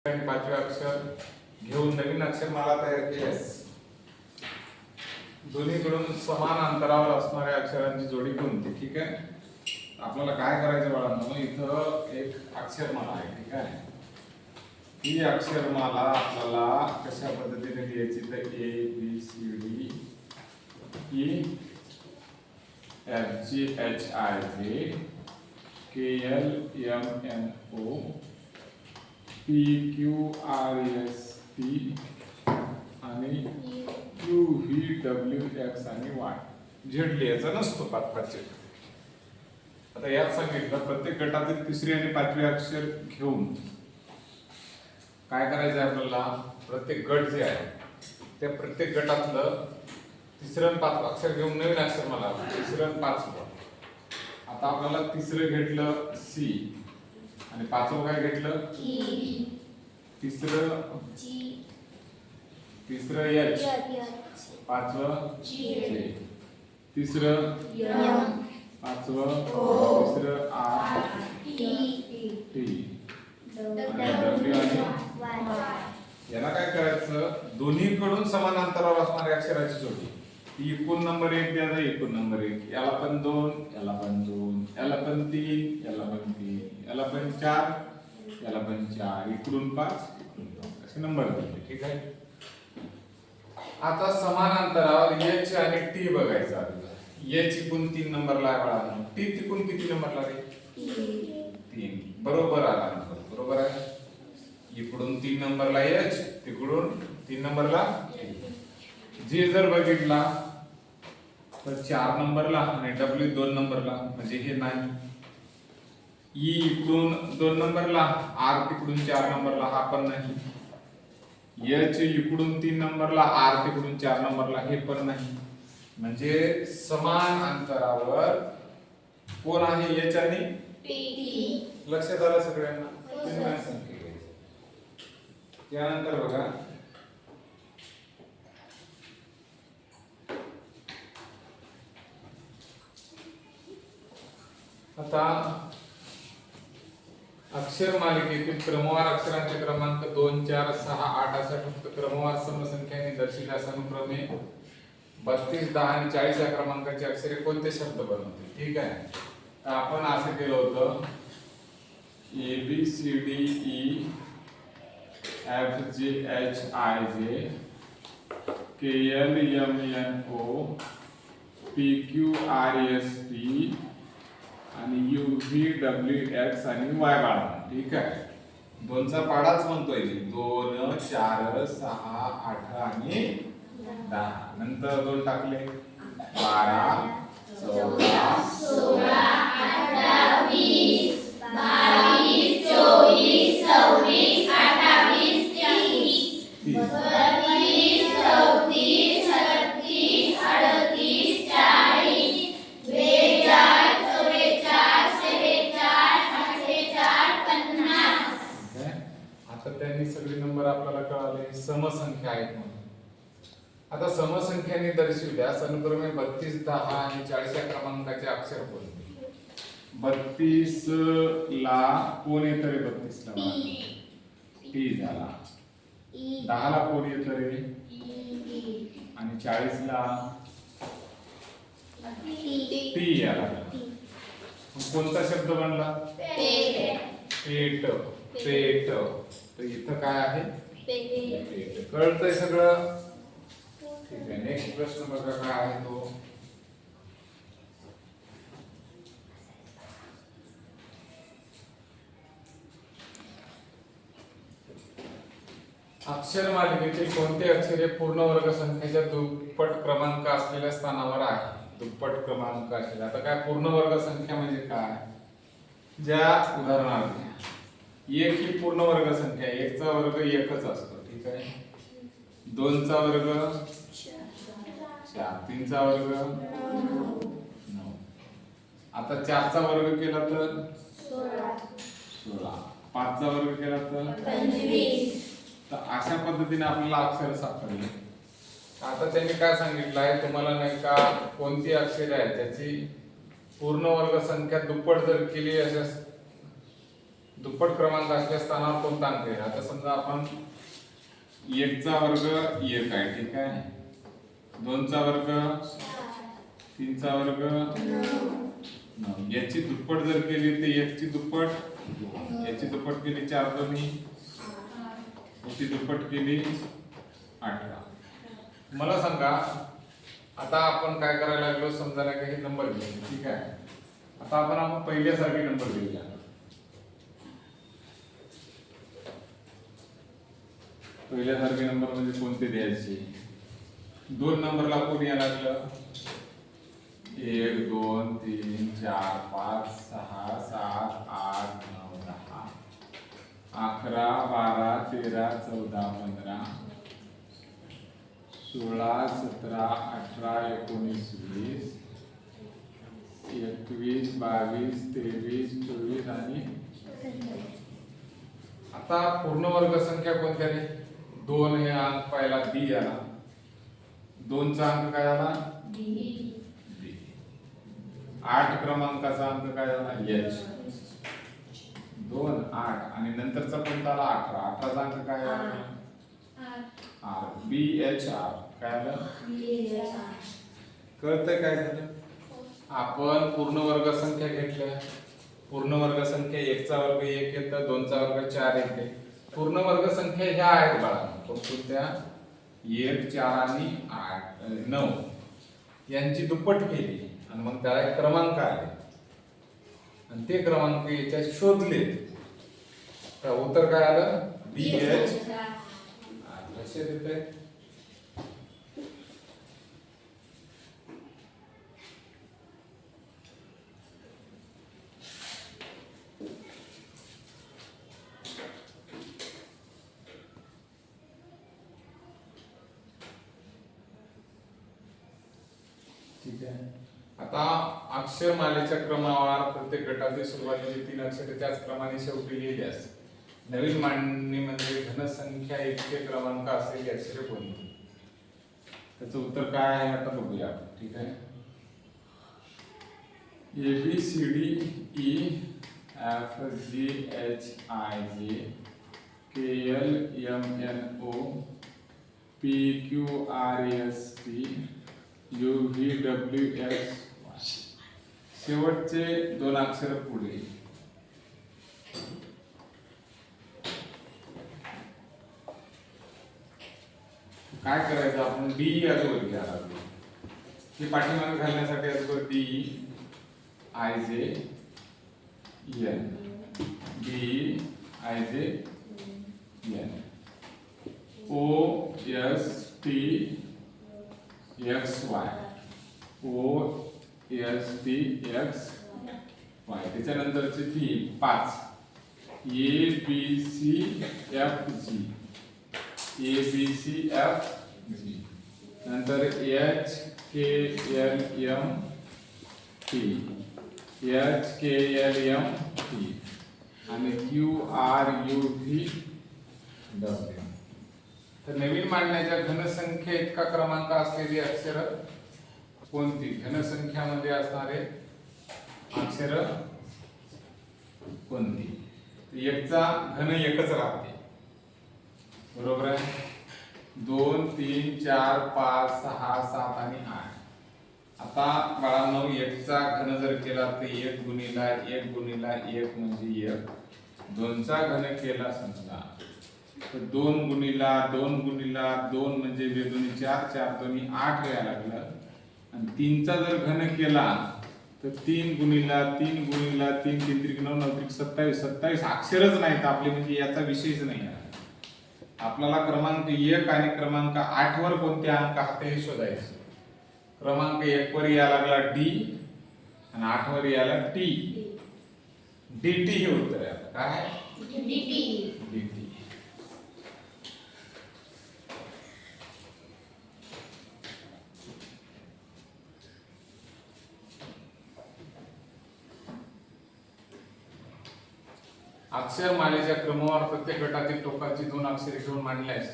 आणि पाचवे अक्षर घेऊन नवीन अक्षरमाला तयार केल्यास दोन्हीकडून समान अंतरावर असणाऱ्या अक्षरांची जोडी कोणती? ठीक आहे, आपल्याला काय करायचं बाळांनो, इथं एक अक्षरमाला आहे. ठीक आहे, ही अक्षरमाला आपल्याला कशा पद्धतीने लिहायची तर A B C D E F G H I J K L M N O P Q R S T आणि यू व्ही डब्ल्यू एक्स आणि वाय झेड लिहायचा नसतो पाचचे. आता यात सांगितलं प्रत्येक गटातील तिसरे आणि पाचवे अक्षर घेऊन काय करायचं आहे आपल्याला. प्रत्येक गट जे आहे त्या प्रत्येक गटातलं तिसरं आणि पाचवं अक्षर घेऊन नवीन अक्षर मला तिसरं आणि पाचवं. आता आपल्याला तिसरं घेतलं सी आणि पाचवं काय घेतलं तिसरं एच पाचवं जे तिसरं पाचवं तिसरं आर टी डब्ल्यू आणि याला काय करायचं, दोन्हीकडून समान अंतरावर असणाऱ्या अक्षराची जोडी. एकूण नंबर 1 द्यायचा, एकूण नंबर 1, याला पण 2, याला पण 2, याला पण 3, याला पण 3, याला पण 4, याला पण 4, इकडून 5, इकडून 5 असे नंबर दिले. ठीक आहे, आता समान अंतरावर एच आणि टी बघायचं आपल्याला. एच इकडून 3 नंबरला आहे बाळा, टी तिकडून किती नंबरला आहे? 3. बरोबर आला नंबर, बरोबर आहे. इकडून 3 नंबरला एच, तिकडून 3 नंबरला जे जर बघितला तर 4 नंबरला आणि डब्ल्यू 2 नंबरला, म्हणजे हे नाही. ई इकडून 2 नंबरला, आर तिकडून 4 नंबरला, हा पण नाही. एच इकडून 3 नंबरला, आर तिकडून 4 नंबरला, हे पण नाही. म्हणजे समान अंतरावर कोण आहे? एच आणि टी. लक्षात आलं सगळ्यांना? त्यानंतर बघा आता अक्षर मालिकेतील क्रमवार अक्षरांचे क्रमांक 2, 4, 6, 8 अशा फक्त क्रमवार समसंख्यांनी दर्शविल्यास अनुक्रमे 32, 10 आणि 40 या क्रमांकाचे अक्षरे कोणते शब्द बनवतील? ठीक आहे, तर आपण असं केलं होतं A B C D E F G H I J K L M N O P Q R S T आणि यू व्ही डब्ल्यू एक्स आणि वाय बाळा. ठीक आहे, 2चा पाडाच म्हणतोय 2, 4, 6, 8 आणि 10. नंतर 2 टाकले 12, 14, 16, 18, 20, 22, 24, 26, 28, 30, 32, 34, 36, 38, 40, 42, 44, 47, 50. आता त्यांनी सगळे नंबर आपल्याला कळाले, समसंख्या आहेत म्हणून. आता समसंख्यांनी दर्शविल्यास अनुक्रमे 32, 10 आणि 40 या क्रमांकाचे अक्षर कोणते? 32 ला कोण येतं रे? 32 ला टी झाला. 10 ला कोण येतं रे? आणि 40 ला टी याला. कोणता शब्द बनला? पेट. पेट. तर इथं काय आहे? पेट. कळतंय सगळं? ठीक आहे, नेक्स्ट प्रश्न बघा काय आहे तो. अक्षर मालिकेतील कोणते अक्षरे पूर्ण वर्ग संख्येच्या दुप्पट क्रमांक असलेल्या स्थानावर आहे? दुप्पट क्रमांक असलेला. आता काय पूर्ण वर्ग संख्या म्हणजे काय? ज्या उदाहरणार्थ 1 ही पूर्ण वर्ग संख्या, 1 चा वर्ग 1च असतो. ठीक आहे, 2 चा वर्ग 4, 3 चा वर्ग 9. आता 4 चा वर्ग केला तर 16, 5 चा वर्ग केला तर 25. तर अशा पद्धतीने आपल्याला अक्षर सापडले. आता त्यांनी काय सांगितलं आहे तुम्हाला नाही का, कोणती अक्षरे आहेत त्याची पूर्ण वर्ग संख्या दुप्पट जर केली, अशा दुप्पट क्रमांक असल्या स्थानावर कोणता अंक आहे? आता समजा आपण 1 चा वर्ग 1 आहे, ठीक आहे, 2 चा वर्ग 3 चा वर्ग 9, याची दुप्पट जर केली तर 1 ची दुप्पट 2, याची दुप्पट केली 4 दोन्ही, याची दुप्पट केली 18. मला सांगा आता आपण काय करायला लागलो, समजायला काही नंबर घेऊ, ठीक आहे. आता आपण पहिल्यासारखे नंबर घेऊया. पहिल्यासारखे नंबर म्हणजे कोणते द्यायचे? 2 नंबरला कोण यायला लागलं? 1 2 3 4 5 6 7 8 9 10 11 12 13 14 15 16 17 18 19 20 21 22 23 24 आणि आता पूर्ण वर्ग संख्या कोणत्या रे? 2 हे अंक पहिला बी आला, 2 चा अंक काय आला? बी. 8 क्रमांकाचा अंक काय झाला? एच. 2 8 आणि नंतरचा कोणता आला? 18. 18 चा अंक काय आला? आर. बी एच आर. काय आलं? कळतंय काय झालं? आपण पूर्ण वर्ग संख्या घेतल्या. पूर्ण वर्ग संख्या 1 चा वर्ग 1 येतं, 2 चा वर्ग 4 येते. पूर्ण वर्ग संख्या ह्या आहेत बाळा, कोणत्या? 1 4 आणि 8 9 यांची दुप्पट केली आणि मग त्याला एक क्रमांक आले आणि ते क्रमांक याच्यात शोधले तर उत्तर काय आलं? बी एच. लक्षात येतंय? ठीक आहे. आता अक्षरमालेच्या क्रमावर प्रत्येक गटाचे सुरुवातीचे 3 अक्षरे त्याचप्रमाणे शेवटी लिहिल्यास नवीन मांडणीमध्ये घनसंख्या इतके क्रमांक असलेली अक्षरे कोणती? त्याचं उत्तर काय आहे आता बघूया. ठीक आहे. A B C D E F G H I J K L M N O P Q R S T U V W X. शेवटचे 2 अक्षर पुढे. काय करायचं आपण? डी अगोदर घ्यायला लागलो. हे पाठीमागे घालण्यासाठी अगोदर D I J N, D I J N O S T X Y, O S T X Y. त्याच्यानंतरची ती 5 A B C F G, A B C F G. नंतर H K L M T, H K L M T आणि Q R U V W. तर नवीन मांडण्याच्या घनसंख्या इतका क्रमांक असलेली अक्षर कोणती? घनसंख्यामध्ये असणारे अक्षर कोणती? 1 चा घन 1च राहते, बरोबर आहे. 2 3 4 5 6 7 आणि 8. आता बाळांनो 1 चा घन जर केला तर 1 गुणिला 1 गुणिला 1 म्हणजे 1. 2 चा घन केला समजा तर 2 गुणिला 2 गुणिला 2 म्हणजे 2 दुनी 4, 4 दुनी 8 यायला लागलं. आणि 3 चा जर घन केला तर 3 गुणिला 3 गुणिला 3 3 त्रिक 9 9 त्रिक 27. 27 अक्षरच नाहीत आपले, म्हणजे याचा विषयच नाही आहे. आपल्याला क्रमांक 1 आणि क्रमांक 8 वर कोणते अंक आहेत हे शोधायचे. क्रमांक 1 वर यायला लागला डी आणि 8 वर यायला टी. dt हे उत्तर आहे. काय? dt. अक्षरमालेच्या क्रमावर प्रत्येक गटातील टोकाची 2 अक्षरे घेऊन मांडल्यास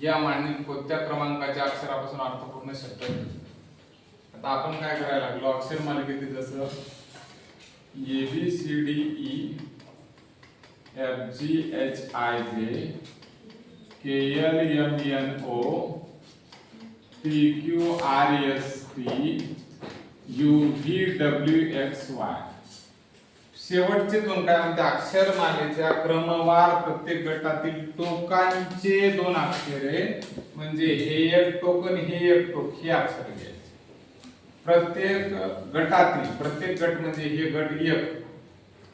या मांडणीत कोणत्या क्रमांकाच्या अक्षरापासून अर्थपूर्ण शब्द येतो? आता आपण काय करायला लागलो? अक्षरमालिकेतील जसं A B C D E FGHIJ KLMNO PQRST UVWXY. शेवटचे दोन काय म्हणते अक्षरमालेच्या क्रमवार प्रत्येक गटातील टोकांचे दोन अक्षरे म्हणजे हे एक टोक आणि हे एक टोक हे अक्षर घ्यायचे. प्रत्येक गटातील प्रत्येक गट म्हणजे हे गट एक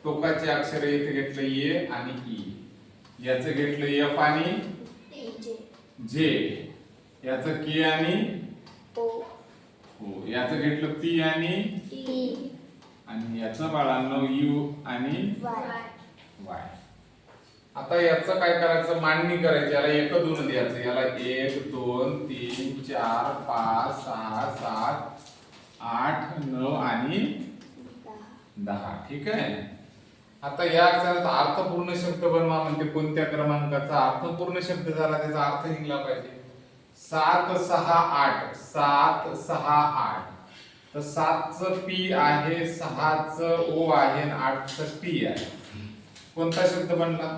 टोकाचे अक्षर येथे घेतलं ए आणि ई, याचं घेतलं एफ आणि जे, याचं के आणि ओ, याचं घेतलं पी आणि टी, आणि याचं बाळांनो यू आणि वाय. आता याचं काय करायचं मांडणी करायची. याला एक दोन द्यायचं. याला 1 2 3 4 5 6 7 8 9 आणि 10. ठीक आहे. आता या अक्षराचा अर्थपूर्ण शब्द बनवा म्हणते. कोणत्या क्रमांकाचा अर्थपूर्ण शब्द झाला त्याचा अर्थ निघला पाहिजे. 7 6 8 7 6 8. तर 7 च पी आहे, 6 च ओ आहे आणि 8 च टी आहे. कोणता शब्द बनला?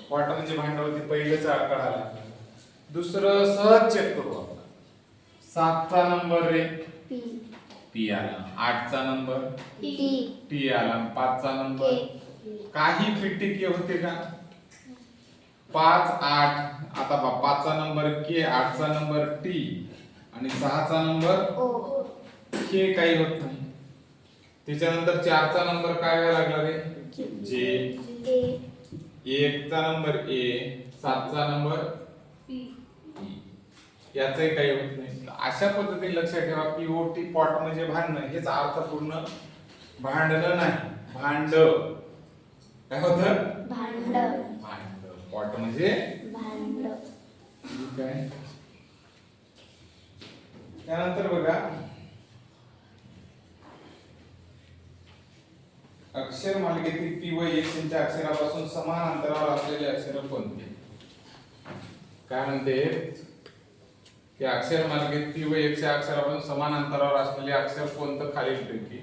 पॉट म्हणजे भांडवल. पहिलेच कळाला. दुसरं सहज चेक करू आपण. 7 चा नंबर रे पी आला, 8 चा नंबर टी आला, 5 चा नंबर काही फिट्टी के होते का? 5 8. आता 5 चा नंबर के, 8 चा नंबर टी आणि 6 चा नंबर के काही होत नाही. त्याच्यानंतर 4 चा नंबर काय व्हायला लागला रे? जे. 1 चा नंबर ए, 7 चा नंबर पी. याचंही काही होत नाही. अशा पद्धतीने लक्षात ठेवा. पीओटी पॉट म्हणजे भांडण. हेच अर्थपूर्ण भांडण नाही. भांड काय होतं? भांड. पॉट म्हणजे भांड. ठीक आहे. त्यानंतर बघा अक्षर मालिकेतील पी व एक्सच्या अक्षरापासून समान अंतरावर असलेले अक्षर कोणते? काय म्हणते की अक्षर मालिकेत पी व एक्सच्या अक्षरापासून समान अंतरावर असलेले अक्षर कोणतं खालीलपैकी.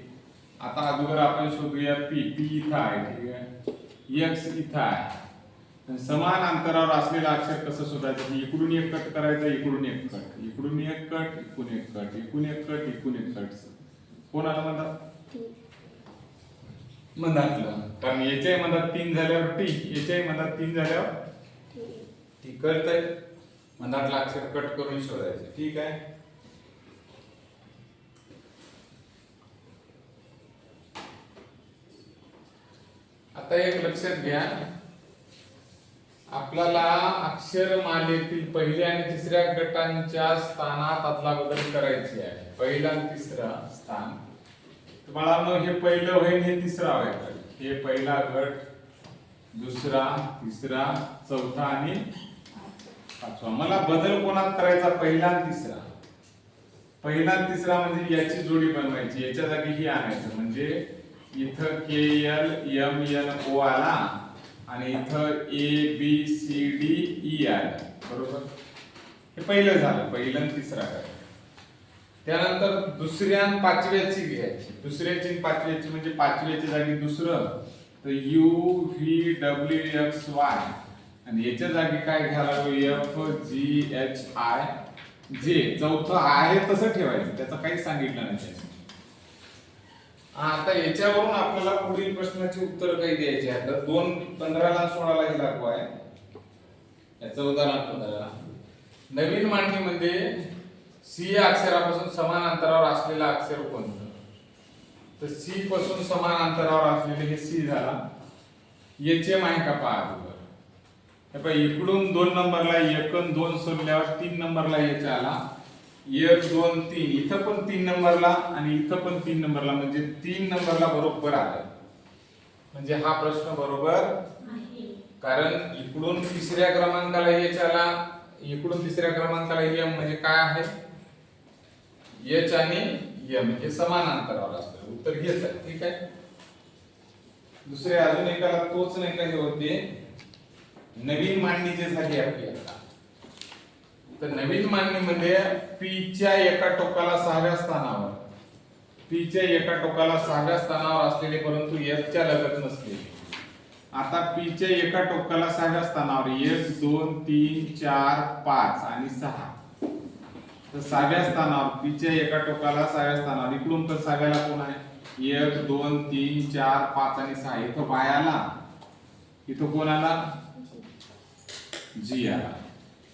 आता अगोदर आपण शोधूया पी. पी इथं आहे. ठीक आहे. एक्स इथं आहे. समान अंतरावर असलेलं अक्षर कसं शोधायचं? इकडून एक कट करायचा, इकडून एक कट, इकडून एक कट, इकडून एक कट, इकडून एक कट, इकडून एक कट. कोणाला म्हणतात? मधातलं. कारण याच्याही मधात 3 झाल्यावर टी, याच्याही मधात 3 झाल्यावर टी. कळतंय? मधातलं अक्षर कट करून शोधायचं. ठीक आहे. आता एक लक्षात घ्या. आपल्याला अक्षरमालेतील पहिल्या आणि तिसऱ्या गटांच्या स्थानात अदलाबदल करायची आहे. पहिला आणि तिसरा स्थान. बाळांनो हे पहिलं होईल, हे तिसरा होईल. हे पहिला गट, दुसरा, तिसरा, चौथा आणि पाचवा. मला बदल कोणात करायचा? पहिला आणि तिसरा. पहिला आणि तिसरा म्हणजे याची जोडी बनवायची. याच्या जागी ही आणायचं. म्हणजे इथं K L M N O आला आणि इथं A B C D E आला. बरोबर. हे पहिलं झालं. पहिलं आणि तिसरा गट. त्यानंतर दुसऱ्या आणि पाचव्याची घ्यायची. दुसऱ्याची आणि पाचव्याची म्हणजे पाचव्याच्या जागी दुसरं तर you V W x Y आणि याच्या जागी काय घ्यायला? एफ जी एच आय जे. चौथं आहे तसं ठेवायचं. त्याचं काही सांगितलं नाही. आता याच्यावरून आपल्याला पुढील प्रश्नाची उत्तर काही द्यायची आहेत. 2 15 ला 16 ला हे लागू आहे. याचं उदाहरण 15. नवीन मांडणीमध्ये सी या अक्षरापासून समान अंतरावर असलेला अक्षर कोणतं? तर सी पासून समान अंतरावर असलेले हे सी झाला. याचे माहिती का पहा अगोदर. हे पहा इकडून 2 नंबरला 1 आणि 2 सोडल्यावर 3 नंबरला याचे आला. 1 2 3. इथं पण 3 नंबरला आणि इथं पण 3 नंबरला म्हणजे 3 नंबरला बरोबर आलं. म्हणजे हा प्रश्न बरोबर आहे. कारण इकडून तिसऱ्या क्रमांकाला याचे आला, इकडून तिसऱ्या क्रमांकाला एम म्हणजे काय आहे? एच आणि एम हे समान अंतरावर असतं. उत्तर हेच आहे. ठीक आहे. दुसरे अजून एकाला तोच नाही काही होते. नवीन मांडणी जे झाली आपली आता. तर नवीन मांडणीमध्ये पी च्या एका टोकाला 6व्या स्थानावर, पी च्या एका टोकाला 6व्या स्थानावर असलेले परंतु एफ च्या लगत नसलेले आता पी च्या एका टोकाला सहाव्या स्थानावर 1 2 3 4 5 आणि 6. तर सहाव्या स्थानावर पी च्या एका टोकाला सहाव्या स्थानावर इकडून तर सहाव्याला कोण आहे? 1 2 3 4 5 आणि 6. इथं बाय आला, इथं कोण आला? जी आला.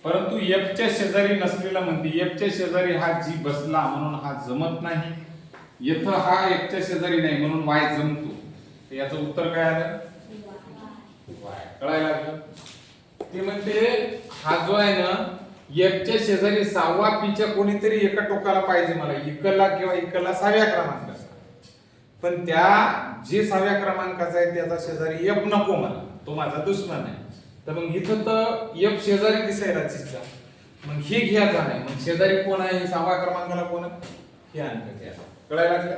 परंतु एफ च्या शेजारी नसलेला म्हणते, एफ च्या शेजारी हा जी बसला म्हणून हा जमत नाही. इथं हा एफ च्या शेजारी नाही म्हणून वाय जमतो. तर याचं उत्तर काय आलं? वाय. कळायला लागलं? ते म्हणते हा जो आहे ना एफ च्या शेजारी 6वा पी च्या कोणीतरी एका टोकाला पाहिजे मला, इकडला किंवा इकडला 6व्या क्रमांकाचा. पण त्या जे 6व्या क्रमांकाचा आहे त्याचा शेजारी एफ नको मला, तो माझा दुश्मन आहे. तर मग इथं तर एफ शेजारी दिसायला चिचा, मग हे घ्यायचा नाही. मग शेजारी कोण आहे? 6व्या क्रमांकाला कोण आहे? हे अंक घ्यायचा. कळायला लागलं?